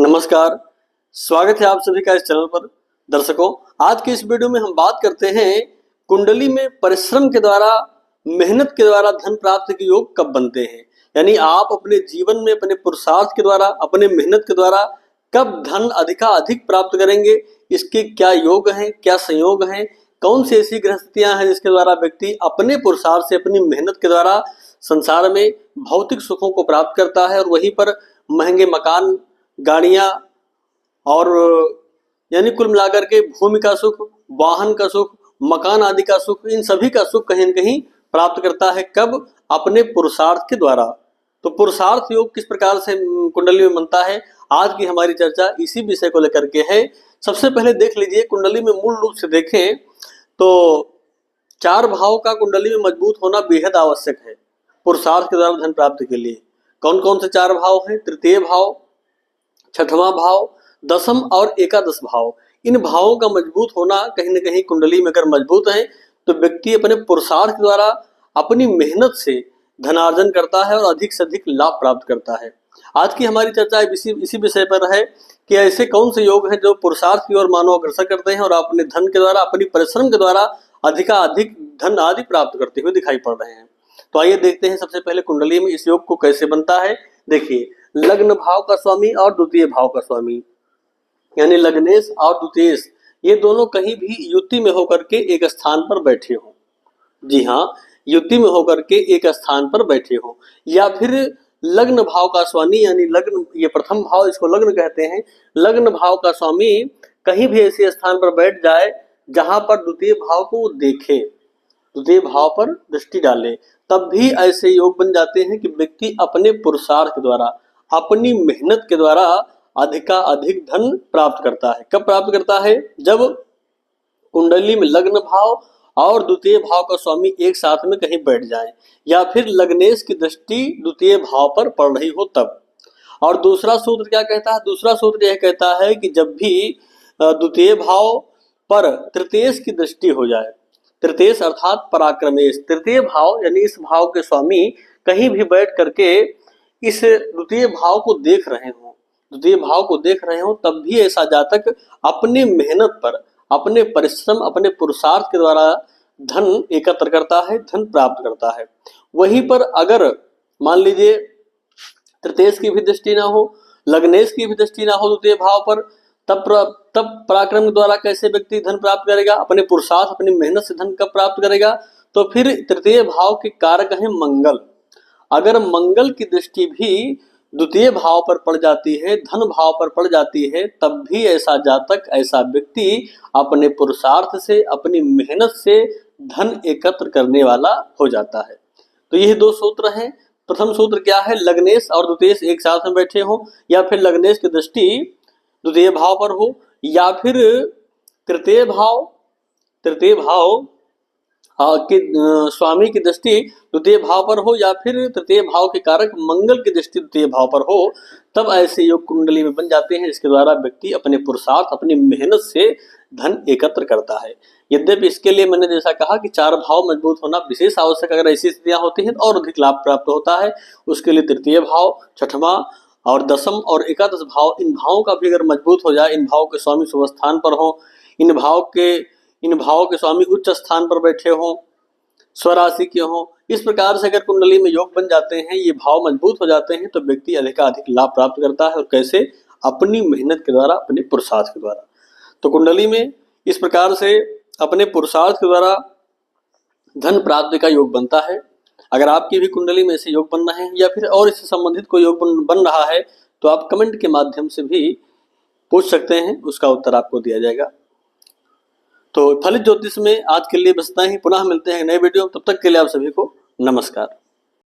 नमस्कार, स्वागत है आप सभी का इस चैनल पर। दर्शकों, आज के इस वीडियो में हम बात करते हैं कुंडली में परिश्रम के द्वारा, मेहनत के द्वारा धन प्राप्ति के योग कब बनते हैं। यानी आप अपने जीवन में अपने पुरुषार्थ के द्वारा, अपने मेहनत के द्वारा कब धन अधिक प्राप्त करेंगे, इसके क्या योग हैं, क्या संयोग हैं, कौन सी ऐसी गृहस्थितियां हैं जिसके द्वारा व्यक्ति अपने पुरुषार्थ से, अपनी मेहनत के द्वारा संसार में भौतिक सुखों को प्राप्त करता है और वहीं पर महंगे मकान, गाड़ियां और यानी कुल मिलाकर के भूमि का सुख, वाहन का सुख, मकान आदि का सुख, इन सभी का सुख कहीं न कहीं प्राप्त करता है। कब? अपने पुरुषार्थ के द्वारा। तो पुरुषार्थ योग किस प्रकार से कुंडली में बनता है, आज की हमारी चर्चा इसी विषय को लेकर के है। सबसे पहले देख लीजिए, कुंडली में मूल रूप से देखें तो 4 भाव का कुंडली में मजबूत होना बेहद आवश्यक है पुरुषार्थ के द्वारा धन प्राप्ति के लिए। कौन कौन से 4 भाव हैं? तृतीय भाव, छठवां भाव, दशम और एकादश भाव। इन भावों का मजबूत होना कहीं न कहीं कुंडली में अगर मजबूत है तो व्यक्ति अपने पुरुषार्थ के द्वारा, अपनी मेहनत से धनार्जन करता है और अधिक से अधिक लाभ प्राप्त करता है। आज की हमारी चर्चा इसी विषय पर है कि ऐसे कौन से योग हैं जो पुरुषार्थ की ओर मानव अग्रसर करते हैं और अपने धन के द्वारा, अपनी परिश्रम के द्वारा अधिक धन आदि प्राप्त करते हुए दिखाई पड़ रहे हैं। तो आइए देखते हैं सबसे पहले कुंडली में इस योग को कैसे बनता है। देखिए, लग्न भाव का स्वामी और द्वितीय भाव का स्वामी यानी लग्नेश और द्वितीयेश, ये दोनों कहीं भी युति में होकर के एक स्थान पर बैठे हो। जी हाँ, युति में होकर के एक स्थान पर बैठे हो, या फिर लग्न भाव का स्वामी यानी लग्न, ये प्रथम भाव, इसको लग्न कहते हैं। लग्न भाव का स्वामी कहीं भी ऐसे स्थान पर बैठ जाए जहां पर द्वितीय भाव को देखे, द्वितीय भाव पर दृष्टि डाले, तब भी ऐसे योग बन जाते हैं कि व्यक्ति अपने पुरुषार्थ के द्वारा, अपनी मेहनत के द्वारा अधिक धन प्राप्त करता है। कब प्राप्त करता है? जब कुंडली में लग्न भाव और द्वितीय भाव का स्वामी एक साथ में कहीं बैठ जाए, या फिर लग्नेश की दृष्टि द्वितीय भाव पर पड़ रही हो तब। और दूसरा सूत्र क्या कहता है? दूसरा सूत्र यह कहता है कि जब भी द्वितीय भाव पर तृतीयेश की दृष्टि हो जाए, तृतीयेश अर्थात पराक्रमेश, तृतीय भाव यानी इस भाव के स्वामी कहीं भी बैठ करके इस द्वितीय भाव को देख रहे हो, द्वितीय भाव को देख रहे हो, तब भी ऐसा जातक अपने मेहनत पर, अपने परिश्रम, अपने पुरुषार्थ के द्वारा धन एकत्र करता है, धन प्राप्त करता है। वहीं पर अगर मान लीजिए तृतीयेश की भी दृष्टि ना हो, लग्नेश की भी दृष्टि ना हो द्वितीय भाव पर, तब पराक्रम द्वारा कैसे व्यक्ति धन प्राप्त करेगा? अपने पुरुषार्थ, अपनी मेहनत से धन कब प्राप्त करेगा? तो फिर तृतीय भाव के कारक है मंगल। अगर मंगल की दृष्टि भी द्वितीय भाव पर पड़ जाती है, धन भाव पर पड़ जाती है, तब भी ऐसा जातक, ऐसा व्यक्ति अपने पुरुषार्थ से, अपनी मेहनत से धन एकत्र करने वाला हो जाता है। तो यही 2 सूत्र हैं। प्रथम सूत्र क्या है? लग्नेश और द्वितीयेश एक साथ में बैठे हो, या फिर लग्नेश की दृष्टि द्वितीय भाव पर हो, या फिर तृतीय भाव कि स्वामी की दृष्टि द्वितीय भाव पर हो, या फिर तृतीय भाव के कारक मंगल की दृष्टि द्वितीय भाव पर हो, तब ऐसे योग कुंडली में बन जाते हैं। इसके द्वारा व्यक्ति अपने पुरुषार्थ, अपनी मेहनत से धन एकत्र करता है। यद्यपि इसके लिए मैंने जैसा कहा कि 4 भाव मजबूत होना विशेष आवश्यक, अगर ऐसी स्थितियां होती हैं तो और अधिक लाभ प्राप्त होता है। उसके लिए तृतीय भाव, छठवां और दशम और एकादश भाव, इन भावों का भी अगर मजबूत हो जाए, इन भाव के स्वामी शुभ स्थान पर हो, इन भावों के स्वामी उच्च स्थान पर बैठे हों, स्वराशि के हों, इस प्रकार से अगर कुंडली में योग बन जाते हैं, ये भाव मजबूत हो जाते हैं, तो व्यक्ति अधिक लाभ प्राप्त करता है। और कैसे? अपनी मेहनत के द्वारा, अपने पुरुषार्थ के द्वारा। तो कुंडली में इस प्रकार से अपने पुरुषार्थ के द्वारा धन प्राप्ति का योग बनता है। अगर आपकी भी कुंडली में ऐसे योग बन रहे हैं, या फिर और इससे संबंधित कोई योग बन रहा है, तो आप कमेंट के माध्यम से भी पूछ सकते हैं, उसका उत्तर आपको दिया जाएगा। तो फलित ज्योतिष में आज के लिए बस इतना ही। पुनः मिलते हैं नए वीडियो, तब तक के लिए आप सभी को नमस्कार।